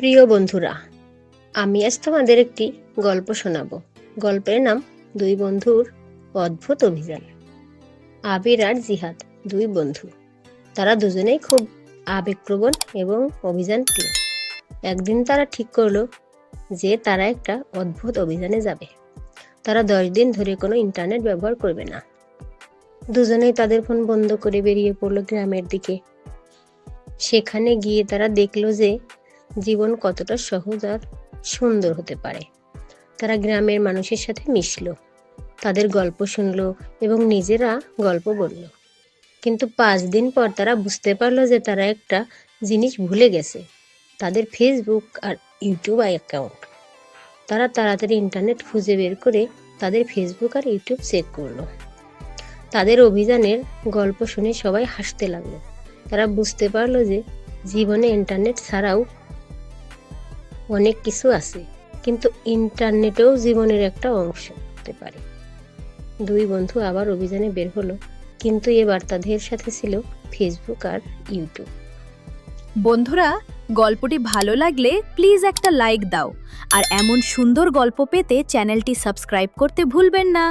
প্রিয় বন্ধুরা, আমি আজ তোমাদের একটি গল্প শোনাবো। গল্পের নাম দুই বন্ধুর অদ্ভুত অভিযান। আবির আর জিহাদ দুই বন্ধু। তারা দুজনেই খুব আবেগপ্রবণ এবং অভিযান প্রিয়। একদিন তারা ঠিক করলো যে তারা একটা অদ্ভুত অভিযানে যাবে। তারা 10 দিন ধরে কোনো ইন্টারনেট ব্যবহার করবে না। দুজনেই তাদের ফোন বন্ধ করে বেরিয়ে পড়লো গ্রামের দিকে। সেখানে গিয়ে তারা দেখলো যে জীবন কতটা সহজ আর সুন্দর হতে পারে। তারা গ্রামের মানুষের সাথে মিশলো, তাদের গল্প শুনলো এবং নিজেরা গল্প বলল। কিন্তু 5 দিন পর তারা বুঝতে পারলো যে তারা একটা জিনিস ভুলে গেছে, তাদের ফেসবুক আর ইউটিউব অ্যাকাউন্ট। তারা তাড়াতাড়ি ইন্টারনেট খুঁজে বের করে তাদের ফেসবুক আর ইউটিউব চেক করলো। তাদের অভিযানের গল্প শুনে সবাই হাসতে লাগলো। তারা বুঝতে পারলো যে জীবনে ইন্টারনেট ছাড়াও অনেক কিছু আছে, কিন্তু ইন্টারনেটেও জীবনের একটা অংশ হতে পারে। দুই বন্ধু আবার অভিযানে বের হলো, কিন্তু এবার তাদের সাথে ছিল ফেসবুক আর ইউটিউব। বন্ধুরা, গল্পটি ভালো লাগলে প্লিজ একটা লাইক দাও আর এমন সুন্দর গল্প পেতে চ্যানেলটি সাবস্ক্রাইব করতে ভুলবেন না।